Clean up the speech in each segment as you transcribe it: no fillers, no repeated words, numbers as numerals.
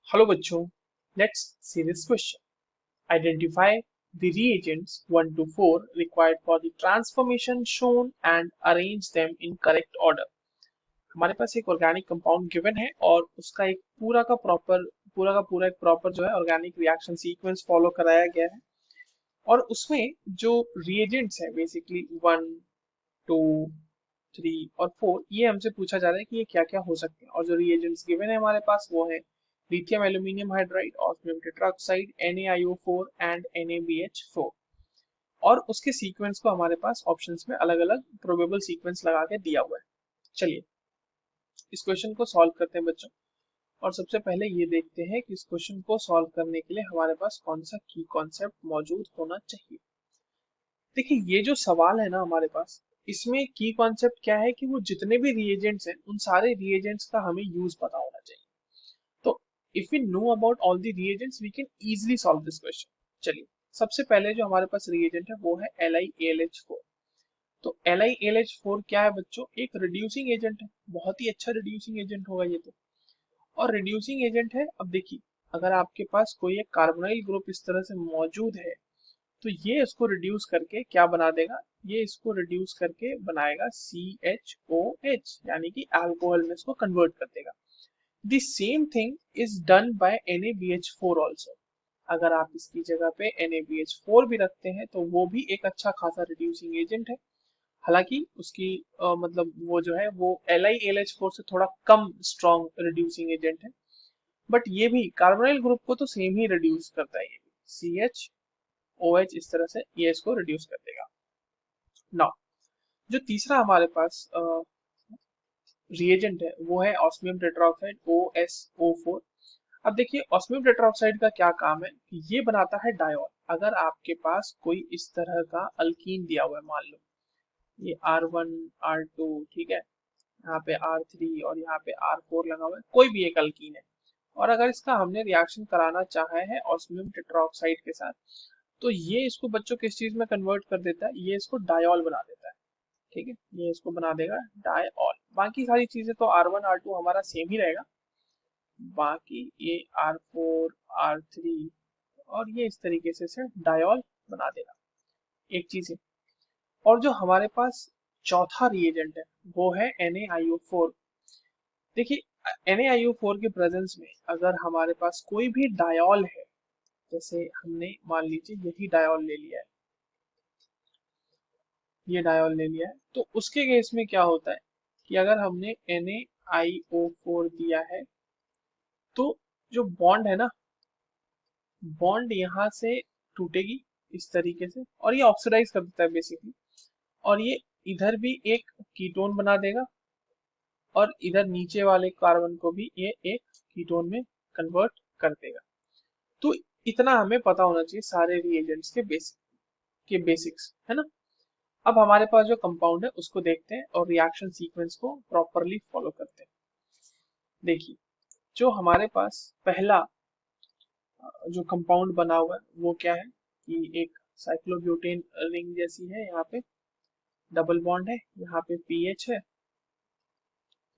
Hello बच्चों, let's see this question. Identify the reagents 1 to 4 required for the transformation shown and arrange them in correct order. हमारे पास एक organic compound given है और उसका एक पूरा एक प्रॉपर जो है ऑर्गेनिक रिएक्शन सीक्वेंस फॉलो कराया गया है और उसमें जो रिएजेंट्स है बेसिकली 1, 2, 3 और 4 ये हमसे पूछा जा रहा है कि ये क्या क्या हो सकते हैं और जो रिएजेंट्स गिवन है हमारे पास वो है lithium aluminium hydride, osmium tetroxide, NaIO4 and NaBH4 और उसके सीक्वेंस को हमारे पास ऑप्शंस में अलग अलग प्रोबेबल सीक्वेंस लगा के दिया हुआ है। चलिए इस क्वेश्चन को सॉल्व करते हैं बच्चों और सबसे पहले ये देखते हैं कि इस क्वेश्चन को सॉल्व करने के लिए हमारे पास कौन सा की कॉन्सेप्ट मौजूद होना चाहिए। देखिए ये जो सवाल है ना हमारे पास इसमें की कॉन्सेप्ट क्या है कि वो जितने भी रिएजेंट्स हैं उन सारे रिएजेंट्स का हमें यूज पता होना चाहिए। तो if we know about all the reagents we can easily solve this question. चलिए सबसे पहले जो हमारे पास रिएजेंट है वो है LiAlH4। तो LiAlH4 क्या है बच्चों? एक रिड्यूसिंग एजेंट है, बहुत ही अच्छा रिड्यूसिंग एजेंट होगा ये तो। और रिड्यूसिंग एजेंट है, अब देखिए अगर आपके पास कोई एक कार्बोनाइल ग्रुप इस तरह से मौजूद है तो ये इसको रिड्यूस करके क्या बना देगा? ये इसको रिड्यूस करके बनाएगा CHOH यानी कि अल्कोहल में इसको कन्वर्ट कर देगा। The same thing is done by NaBH4 also. अगर आप इसकी जगह पे NaBH4 भी रखते हैं तो वो भी एक अच्छा खासा रिड्यूसिंग एजेंट है। हालांकि उसकी मतलब वो जो है वो LiAlH4 से थोड़ा कम स्ट्रॉन्ग रिड्यूसिंग एजेंट है, बट ये भी कार्बोनाइल ग्रुप को तो सेम ही रिड्यूस करता है। ये भी CHOH इस तरह से ये इसको रिड्यूस कर देगा। नाउ जो तीसरा हमारे पास रिएजेंट है वो है ऑस्मियम टेट्राऑक्साइड OSO4। अब देखिए ऑस्मियम टेट्राऑक्साइड का क्या काम है कि ये बनाता है डायोल। अगर आपके पास कोई इस तरह का अल्कीन दिया हुआ है, मान लो ये R1 R2 ठीक है, यहाँ पे R3 और यहाँ पे R4 लगा हुआ है, कोई भी एक अल्कीन है और अगर इसका हमने रिएक्शन कराना चाहा है ऑस्मियम टेट्राऑक्साइड के साथ तो ये इसको बच्चों किस चीज में कन्वर्ट कर देता है? ये इसको डायोल बना देता है। ठीक है, ये इसको बना देगा डायोल। बाकी सारी चीजें तो R1 R2 हमारा सेम ही रहेगा, बाकी ये R4 R3 और ये इस तरीके से डायोल बना देगा। एक चीज है और जो हमारे पास चौथा रिएजेंट है वो है NaIO4। देखिए NaIO4 के प्रेजेंस में अगर हमारे पास कोई भी डायोल है, जैसे हमने मान लीजिए यही डायोल ले लिया है, ये डायोल ले लिया है, तो उसके केस में क्या होता है कि अगर हमने NaIO4 दिया है तो जो बॉन्ड है ना, बॉन्ड यहाँ से टूटेगी इस तरीके से और ये ऑक्सीडाइज कर देता है बेसिकली, और ये इधर भी एक कीटोन बना देगा और इधर नीचे वाले कार्बन को भी ये एक कीटोन में कन्वर्ट कर देगा। तो इतना हमें पता होना चाहिए सारे रिएजेंट्स के बेसिक्स, है ना। अब हमारे पास जो कंपाउंड है उसको देखते हैं और रिएक्शन सीक्वेंस को प्रॉपरली फॉलो करते हैं। देखिए जो हमारे पास पहला जो कंपाउंड बना हुआ है वो क्या है कि एक साइक्लोब्यूटेन रिंग जैसी है, यहाँ पे डबल बॉन्ड है, यहाँ पे पीएच है,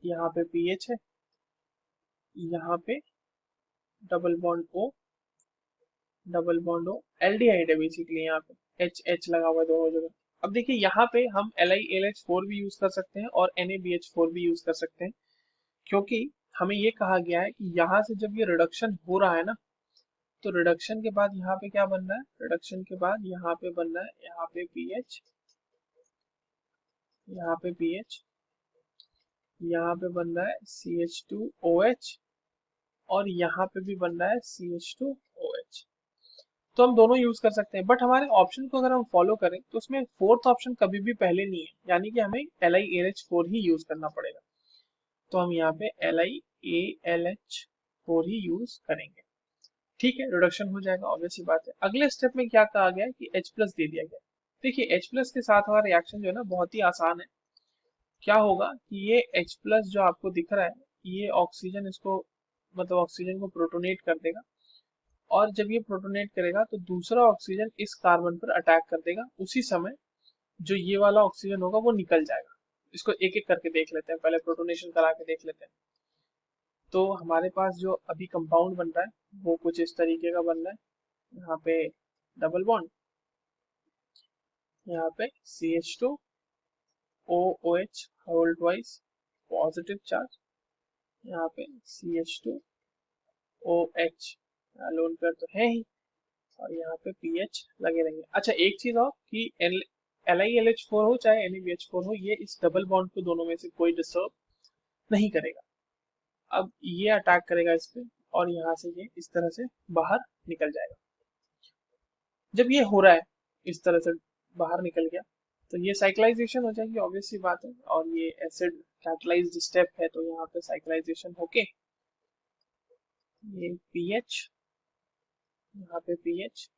यहाँ पे पीएच है, यहाँ पे double bond O, double bond O, aldehyde है बेसिकली, यहाँ पे एच एच लगा हुआ है दोनों जगह। अब देखिए यहाँ पे हम LiAlH4 भी यूज कर सकते हैं और NaBH4 भी यूज कर सकते हैं, क्योंकि हमें ये कहा गया है कि यहाँ से जब ये रिडक्शन हो रहा है ना तो रिडक्शन के बाद यहाँ पे क्या बन रहा है? रिडक्शन के बाद यहाँ पे बन रहा है, यहाँ पे पीएच, यहाँ पे पीएच, यहाँ पे बन रहा है CH2OH और यहाँ पे भी बन रहा है CH2OH। तो हम दोनों यूज कर सकते हैं, बट हमारे ऑप्शन को अगर हम फॉलो करें तो उसमें फोर्थ ऑप्शन कभी भी पहले नहीं है, यानी कि हमें LiAlH4 ही यूज करना पड़ेगा। तो हम यहाँ पे LiAlH4 ही यूज करेंगे। ठीक है, रिडक्शन हो जाएगा, ऑब्वियस सी बात है। अगले स्टेप में क्या कहा गया है कि H प्लस दे दिया गया। देखिए H प्लस के साथ हमारा रिएक्शन जो है ना बहुत ही आसान है। क्या होगा कि ये H प्लस जो आपको दिख रहा है ये ऑक्सीजन इसको मतलब ऑक्सीजन को प्रोटोनेट कर देगा और जब ये प्रोटोनेट करेगा तो दूसरा ऑक्सीजन इस कार्बन पर अटैक कर देगा, उसी समय जो ये वाला ऑक्सीजन होगा वो निकल जाएगा। इसको एक एक करके देख लेते हैं, पहले प्रोटोनेशन करा के देख लेते हैं। तो हमारे पास जो अभी कंपाउंड बन रहा है वो कुछ इस तरीके का बन रहा है। यहाँ पे डबल बॉन्ड, यहाँ पे CH2 OOH hold wise positive charge, यहाँ पे CH2 OH लोन पेयर तो है ही, और यहाँ पे पीएच लगे रहेंगे। अच्छा एक चीज और कि LiLH4 हो चाहे NaBH4 हो, ये इस डबल बॉन्ड को दोनों में से कोई डिस्टर्ब नहीं करेगा। अब ये अटैक करेगा इस पे और यहाँ से ये इस तरह से बाहर निकल जाएगा। जब ये हो रहा है इस तरह से बाहर निकल गया तो ये साइक्लाइजेशन हो जाएगी, ऑब्वियस सी बात है, और ये एसिड कैटलाइज्ड स्टेप है तो यहाँ पे साइक्लाइजेशन होके ये पीएच, यहाँ पे पीएच,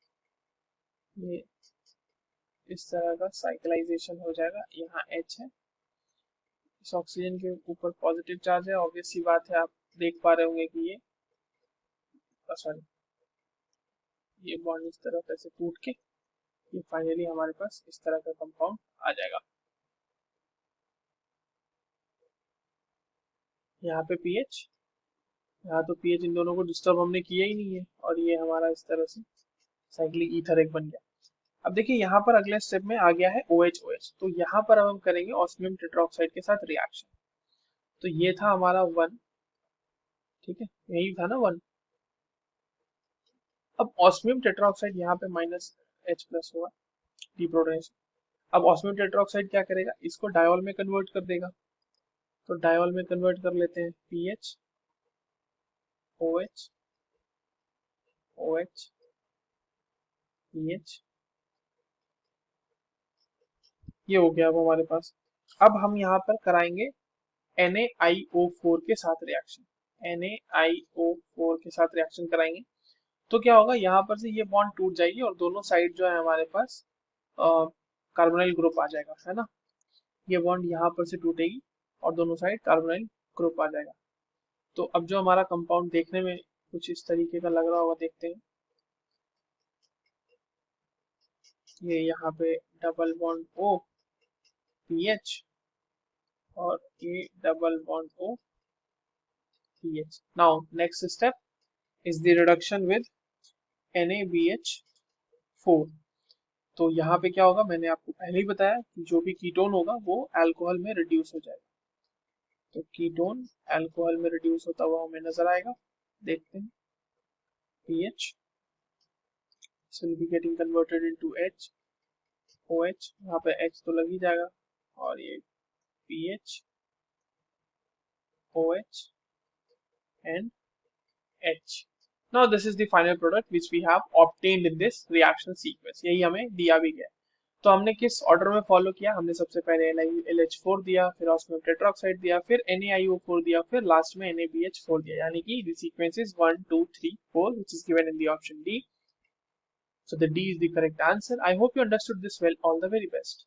ये इस तरह का साइक्लाइजेशन हो जाएगा। यहाँ H है, इस ऑक्सीजन के ऊपर पॉजिटिव चार्ज है, ऑब्वियस सी बात है, आप देख पा रहे होंगे कि ये सॉरी ये बॉन्ड इस तरह से टूट के ये फाइनली हमारे पास इस तरह का कंपाउंड आ जाएगा। यहाँ पे पीएच, यहाँ तो पीएच इन दोनों को डिस्टर्ब हमने किया ही नहीं है और ये हमारा इस तरह से साइक्लिक ईथर एक बन गया। अब देखिए यहाँ पर अगले स्टेप में आ गया है OH, तो यहाँ पर अब हम करेंगे ऑस्मियम टेट्राऑक्साइड के साथ रिएक्शन। तो ये था हमारा 1, ठीक है, यही था ना 1। अब ऑस्मियम टेट्राऑक्साइड यहाँ पे -H+ हुआ, डीप्रोटोनेशन। अब ऑस्मियम टेट्राऑक्साइड क्या करेगा, इसको डायोल में कन्वर्ट कर देगा। तो डायोल में कन्वर्ट कर लेते हैं, पीएच OH OH पीएच, ये हो गया अब हमारे पास। अब हम यहाँ पर कराएंगे NaIO4 के साथ रिएक्शन, NaIO4 के साथ रिएक्शन कराएंगे। तो क्या होगा, यहाँ पर से ये बॉन्ड टूट जाएगी और दोनों साइड जो है हमारे पास कार्बोनाइल ग्रुप आ जाएगा, है ना। ये बॉन्ड यहाँ पर से टूटेगी और दोनों साइड कार्बोनाइल ग्रुप आ जाएगा। तो अब जो हमारा कंपाउंड देखने में कुछ इस तरीके का लग रहा होगा, देखते हैं। ये यहाँ पे डबल बॉन्ड O PH और ये double bond O PH। Now next step is the reduction with NaBH4। तो यहाँ पे क्या होगा, मैंने आपको पहले ही बताया कि जो भी कीटोन होगा वो अल्कोहल में रिड्यूस हो जाएगा। तो कीटोन अल्कोहल में रिड्यूस होता हुआ हमें नजर आएगा, देखते हैं। PH will be getting converted into H, OH, यहाँ पे H तो लग ही जाएगा, और ये PH OH and H। Now this is the final product which we have obtained in this reaction sequence। यही हमें दिया भी गया। तो हमने किस ऑर्डर में फॉलो किया, हमने सबसे पहले LiLH4 दिया, फिर ऑस्मियम टेट्राऑक्साइड दिया, फिर NaIO4 दिया, फिर लास्ट में NaBH4 दिया, यानी कि the sequence is 1 2 3 4 which is given in the option D। So the D is the correct answer। I hope you understood this well। All the very best।